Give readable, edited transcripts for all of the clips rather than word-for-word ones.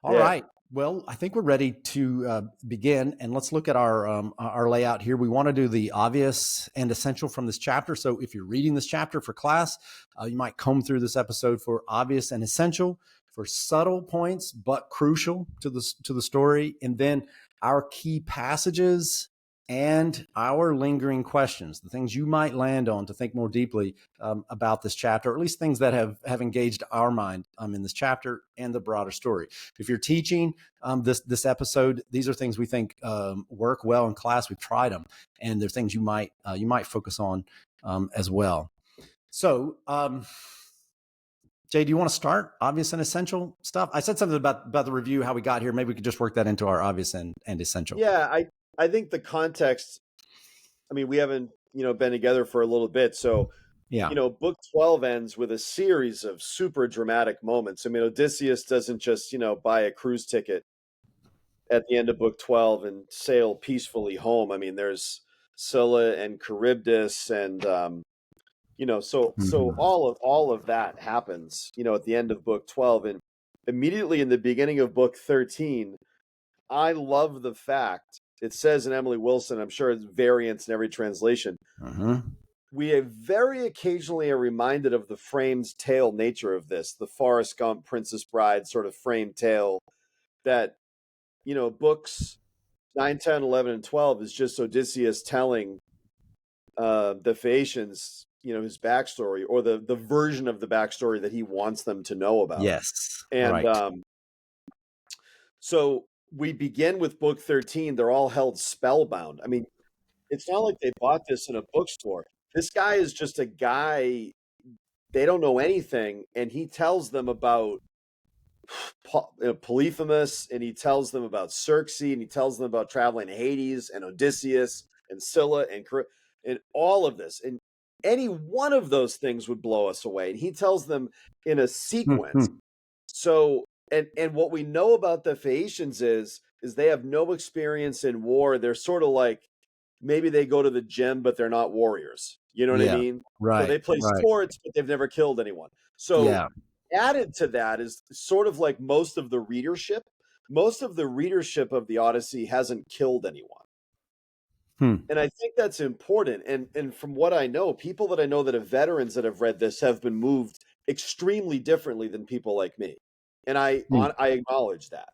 All right. Well, I think we're ready to begin, and let's look at our layout here. We want to do the obvious and essential from this chapter. So, if you're reading this chapter for class, you might comb through this episode for obvious and essential, for subtle points but crucial to the story, and then our key passages and our lingering questions, the things you might land on to think more deeply about this chapter, or at least things that have engaged our mind in this chapter and the broader story. If you're teaching this episode, these are things we think work well in class. We've tried them, and they're things you might focus on as well. So, Jay, do you want to start obvious and essential stuff? I said something about the review, how we got here. Maybe we could just work that into our obvious and essential. Yeah, I think the context, I mean, we haven't, been together for a little bit. So, yeah, book 12 ends with a series of super dramatic moments. I mean, Odysseus doesn't just, buy a cruise ticket at the end of book 12 and sail peacefully home. I mean, there's Scylla and Charybdis and, so all of that happens, at the end of book 12. And immediately in the beginning of book 13, I love the fact, it says in Emily Wilson, I'm sure it's variants in every translation. We are very occasionally are reminded of the framed tale nature of this, the Forrest Gump, Princess Bride sort of framed tale that, books 9, 10, 11, and 12 is just Odysseus telling the Phaeacians, his backstory, or the version of the backstory that he wants them to know about. Yes. And right. So we begin with book 13. They're all held spellbound. I mean, it's not like they bought this in a bookstore. This guy is just a guy. They don't know anything. And he tells them about Polyphemus, and he tells them about Circe, and he tells them about traveling to Hades and Odysseus and Scylla and all of this. And any one of those things would blow us away. And he tells them in a sequence. So, and what we know about the Phaeacians is they have no experience in war. They're sort of like, maybe they go to the gym, but they're not warriors. You know what I mean? Right. So they play sports, but they've never killed anyone. So added to that is sort of like most of the readership of the Odyssey hasn't killed anyone. And I think that's important. And from what I know, people that I know that are veterans that have read this have been moved extremely differently than people like me. And I acknowledge that.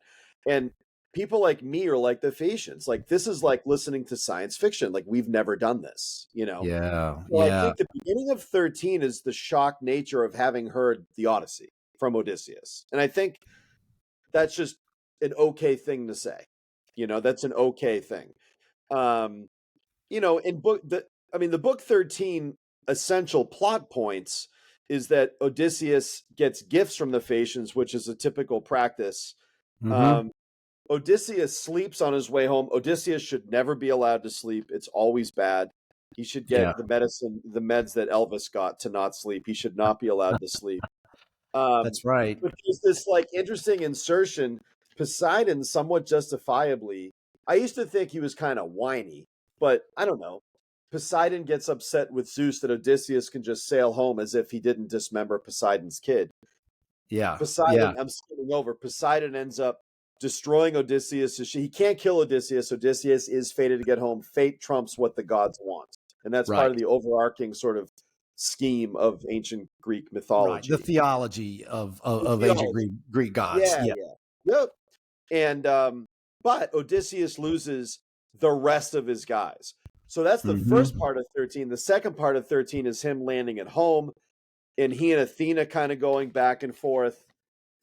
And people like me are like the Phaeacians. Like, this is like listening to science fiction. Like, we've never done this, Well, I think the beginning of 13 is the shock nature of having heard the Odyssey from Odysseus. And I think that's just an okay thing to say. That's an okay thing. In the book 13 essential plot points is that Odysseus gets gifts from the Phaeacians, which is a typical practice. Odysseus sleeps on his way home. Odysseus should never be allowed to sleep. It's always bad. He should get the meds that Elvis got to not sleep. He should not be allowed to sleep. That's right. But there's this interesting insertion. Poseidon, somewhat justifiably, I used to think he was kind of whiny, but I don't know. Poseidon gets upset with Zeus that Odysseus can just sail home as if he didn't dismember Poseidon's kid. Poseidon, I'm skipping over. Poseidon ends up destroying Odysseus. He can't kill Odysseus. Odysseus is fated to get home. Fate trumps what the gods want. And that's part of the overarching sort of scheme of ancient Greek mythology. The theology of ancient Greek gods. Yep. And but Odysseus loses the rest of his guys. So that's the first part of 13. The second part of 13 is him landing at home, and he and Athena kind of going back and forth.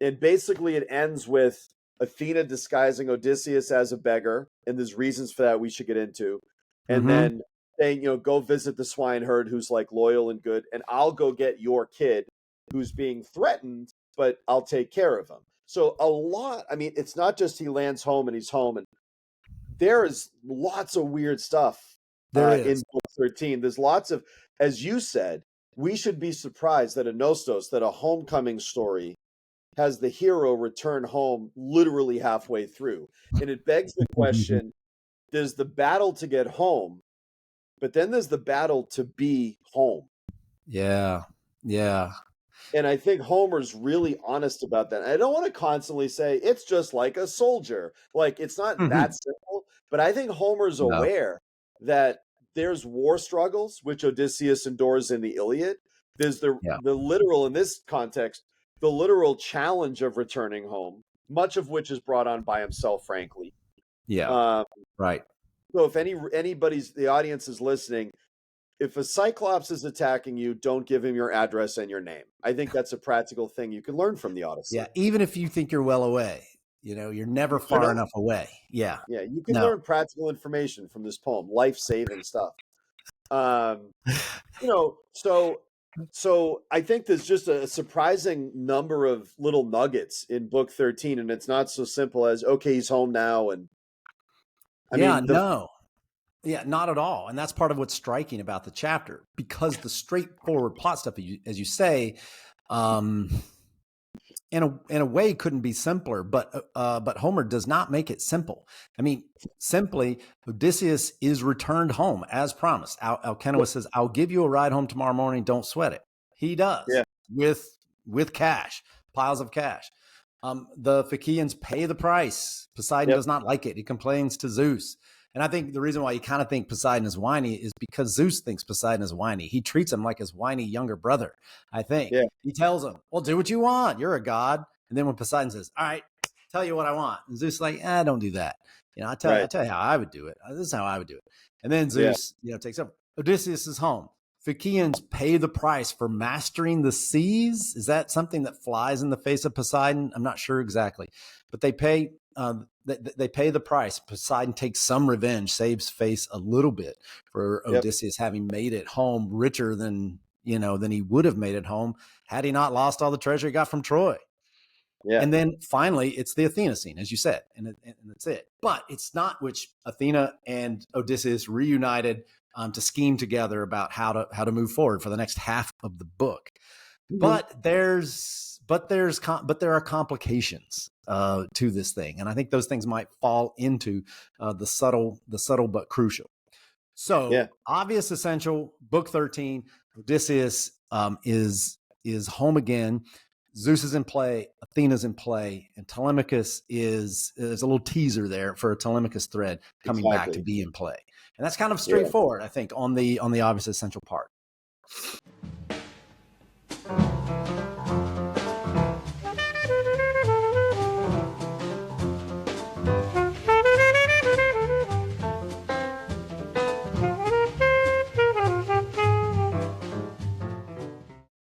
And basically it ends with Athena disguising Odysseus as a beggar, and there's reasons for that we should get into. And then saying, go visit the swineherd who's like loyal and good, and I'll go get your kid who's being threatened, but I'll take care of him. So it's not just he lands home and he's home, and there is lots of weird stuff in book 13. There's lots of, as you said, we should be surprised that a homecoming story has the hero return home literally halfway through. And it begs the question, there's the battle to get home, but then there's the battle to be home. Yeah. And I think Homer's really honest about that. I don't want to constantly say it's just like a soldier. Like it's not that simple, but I think Homer's No. aware that there's war struggles, which Odysseus endures in the Iliad. There's the literal, in this context, the literal challenge of returning home, much of which is brought on by himself, frankly. Yeah. Right. So if anybody's, the audience is listening, if a Cyclops is attacking you, don't give him your address and your name. I think that's a practical thing you can learn from the Odyssey. Yeah. Even if you think you're well away, you're never far enough away. Yeah. Yeah. You can learn practical information from this poem, life-saving stuff. So I think there's just a surprising number of little nuggets in book 13, and it's not so simple as, okay, he's home now. And Yeah, not at all. And that's part of what's striking about the chapter, because the straightforward plot stuff, as you say, in a way couldn't be simpler, but Homer does not make it simple. I mean, simply, Odysseus is returned home as promised. Alcinous says, "I'll give you a ride home tomorrow morning. Don't sweat it." He does, with cash, piles of cash. The Phaeacians pay the price. Poseidon does not like it. He complains to Zeus. And I think the reason why you kind of think Poseidon is whiny is because Zeus thinks Poseidon is whiny. He treats him like his whiny younger brother, I think. Yeah. He tells him, well, do what you want. You're a god. And then when Poseidon says, all right, tell you what I want. And Zeus is like, don't do that. I tell you how I would do it. This is how I would do it. And then Zeus, takes over. Odysseus is home. Phaeacians pay the price for mastering the seas. Is that something that flies in the face of Poseidon? I'm not sure exactly, but they pay the price. Poseidon takes some revenge, saves face a little bit for Odysseus having made it home richer than he would have made it home had he not lost all the treasure he got from Troy. Yeah. And then finally, it's the Athena scene, as you said, and that's it. But it's not which Athena and Odysseus reunited to scheme together about how to move forward for the next half of the book. Mm-hmm. But there are complications to this thing, and I think those things might fall into the subtle but crucial. So obvious, essential. Book 13, Odysseus is home again. Zeus is in play, Athena's in play, and Telemachus there's a little teaser there for a Telemachus thread coming back to be in play. And that's kind of straightforward, I think, on the obvious essential part.